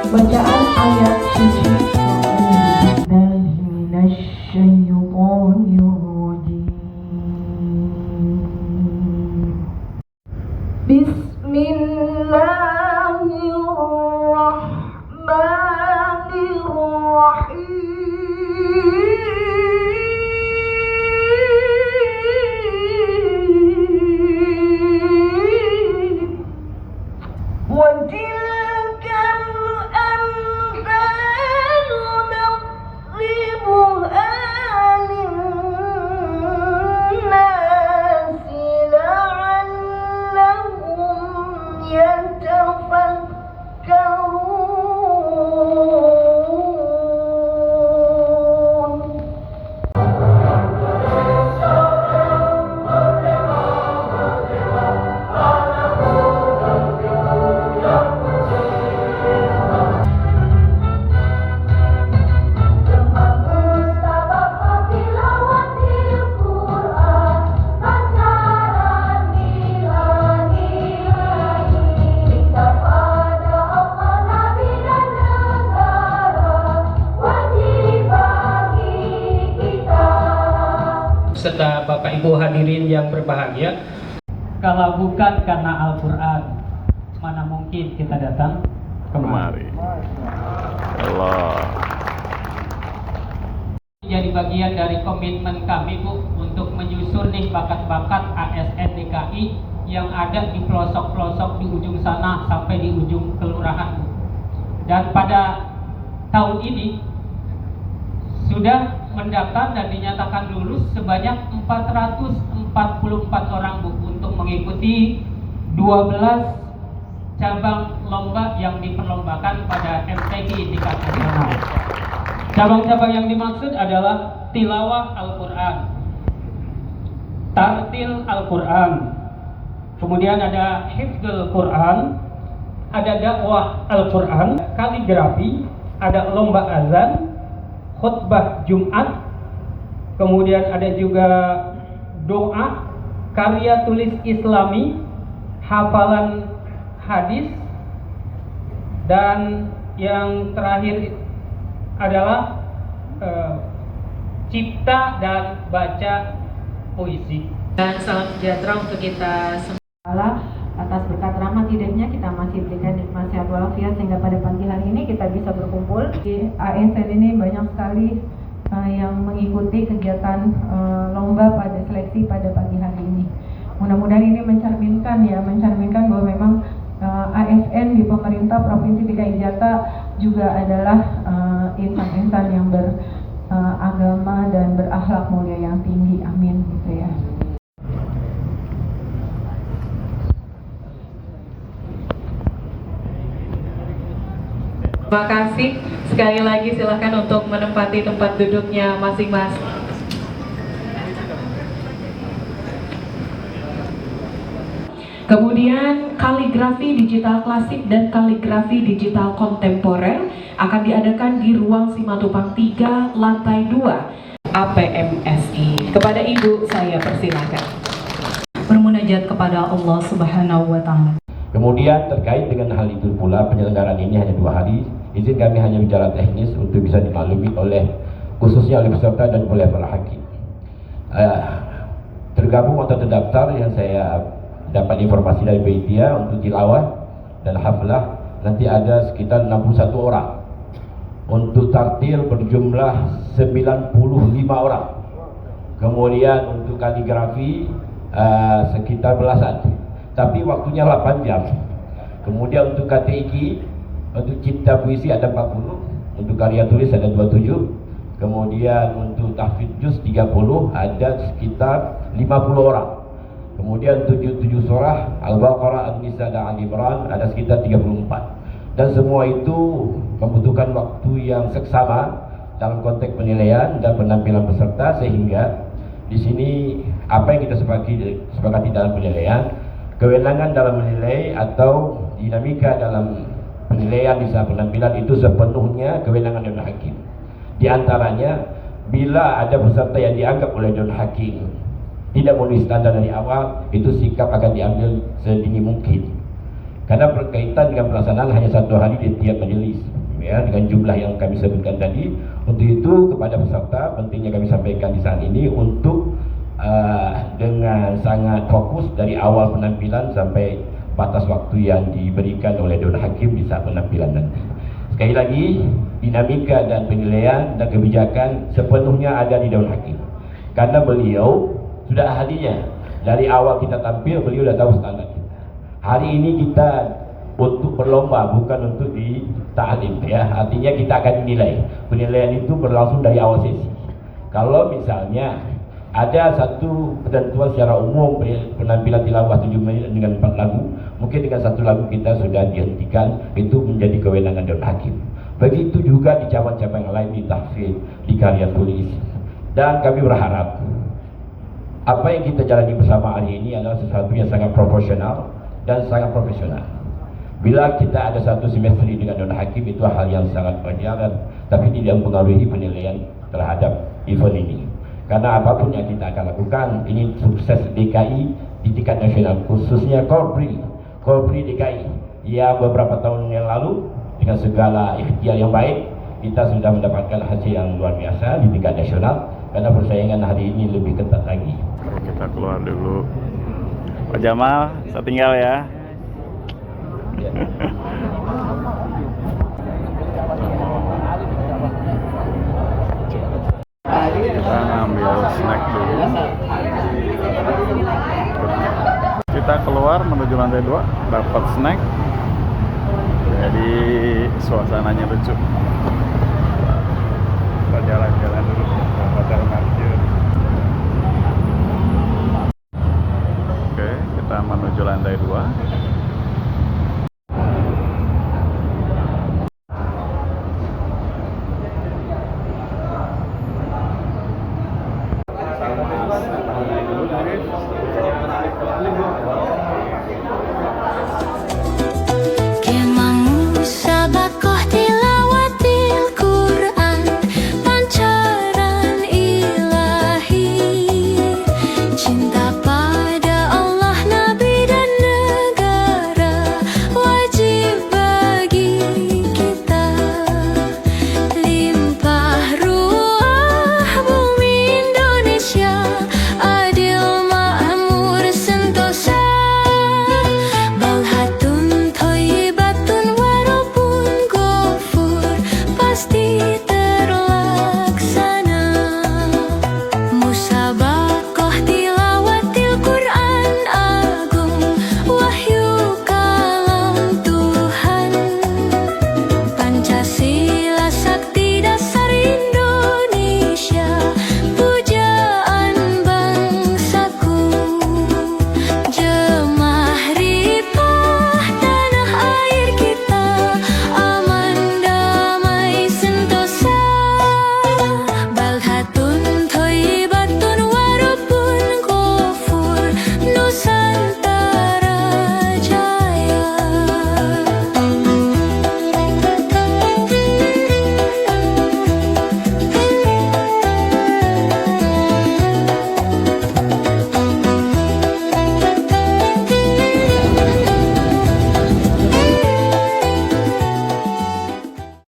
bacaan ayat suci. Serta Bapak Ibu hadirin yang berbahagia, kalau bukan karena Al-Quran, mana mungkin kita datang kemari. Allah. Jadi bagian dari komitmen kami, Bu, untuk menyusun nih bakat-bakat ASN DKI yang ada di pelosok-pelosok di ujung sana sampai di ujung kelurahan, Bu. Dan pada tahun ini sudah mendaftar dan dinyatakan lulus sebanyak 444 orang, Bu, untuk mengikuti 12 cabang lomba yang diperlombakan pada MTQ tingkat nasional. Cabang-cabang yang dimaksud adalah tilawah Al-Quran, tartil Al-Quran, kemudian ada hifdzul Quran, ada dakwah Al-Quran, kaligrafi, ada lomba azan, khutbah Jumat, kemudian ada juga doa, karya tulis Islami, hafalan hadis, dan yang terakhir adalah cipta dan baca puisi. Dan salam sejahtera untuk kita semua. Atas berkat rahmat hidayahnya kita masih berikan nikmat sehat walafiat sehingga pada pagi hari ini kita bisa berkumpul. Di ASN ini banyak sekali yang mengikuti kegiatan lomba pada seleksi pada pagi hari ini. Mudah-mudahan ini mencerminkan bahwa memang ASN di pemerintah Provinsi DKI Jakarta juga adalah insan-insan yang beragama dan berakhlak mulia yang tinggi. Amin, gitu ya. Terima kasih. Sekali lagi silakan untuk menempati tempat duduknya masing-masing. Kemudian kaligrafi digital klasik dan kaligrafi digital kontemporer akan diadakan di ruang Simatupang 3, lantai 2, APMSI. Kepada Ibu saya persilakan. Bermunajat kepada Allah Subhanahu wa Ta'ala. Kemudian terkait dengan hal itu pula, penyelenggaraan ini hanya 2 hari. Izin kami hanya bicara teknis untuk bisa dimaklumi oleh khususnya oleh peserta dan oleh para hakim. Tergabung atau terdaftar yang saya dapat informasi dari media untuk tilawah dan haflah nanti ada sekitar 61 orang. Untuk tartil berjumlah 95 orang. Kemudian untuk kaligrafi sekitar belasan. Tapi waktunya 8 jam. Kemudian untuk KTIK, untuk cipta puisi ada 40, untuk karya tulis ada 27, kemudian untuk tahfidz juz 30 ada sekitar 50 orang. Kemudian 77 surah Al-Baqarah, An-Nisa dan Al-Imran ada sekitar 34. Dan semua itu membutuhkan waktu yang seksama dalam konteks penilaian dan penampilan peserta, sehingga di sini apa yang kita sepakati dalam penilaian, kewenangan dalam menilai atau dinamika dalam penilaian di saat penampilan itu sepenuhnya kewenangan Dewan Hakim. Di antaranya, bila ada peserta yang dianggap oleh Dewan Hakim tidak memenuhi standar dari awal, itu sikap akan diambil sedini mungkin. Karena berkaitan dengan pelaksanaan hanya 1 hari di tiap majelis. ya, dengan jumlah yang kami sebutkan tadi. Untuk itu kepada peserta pentingnya kami sampaikan di saat ini untuk dengan sangat fokus dari awal penampilan sampai batas waktu yang diberikan oleh Dewan Hakim di saat penampilan nanti. Sekali lagi, dinamika dan penilaian dan kebijakan sepenuhnya ada di Dewan Hakim. Karena beliau sudah ahlinya. Dari awal kita tampil, beliau sudah tahu standar kita. Hari ini kita untuk berlomba, bukan untuk ditaklim, ya. Artinya kita akan dinilai. Penilaian itu berlangsung dari awal sesi. Kalau misalnya ada satu ketentuan secara umum penampilan tilawah 7 menit dengan 4 lagu, mungkin dengan satu lagu kita sudah dihentikan, itu menjadi kewenangan Dewan Hakim. Begitu juga di cabang-cabang yang lain, di tahfidz, di karya tulis. Dan kami berharap apa yang kita jalani bersama hari ini adalah sesuatu yang sangat proporsional dan sangat profesional. Bila kita ada satu semester dengan Dewan Hakim, itu hal yang sangat wajar, tapi tidak mempengaruhi penilaian terhadap event ini. Karena apapun yang kita akan lakukan, ini sukses DKI di tingkat nasional, khususnya Korpri DKI yang beberapa tahun yang lalu dengan segala ikhtiar yang baik, kita sudah mendapatkan hasil yang luar biasa di tingkat nasional. Karena persaingan hari ini lebih ketat lagi. Kita keluar dulu. Pak Jamal, saya tinggal ya. Kita ngambil snack dulu. Kita keluar menuju lantai 2, dapat snack. Jadi suasananya lucu. Kita jalan-jalan dulu ke hotel Marjur. Oke, kita menuju lantai 2.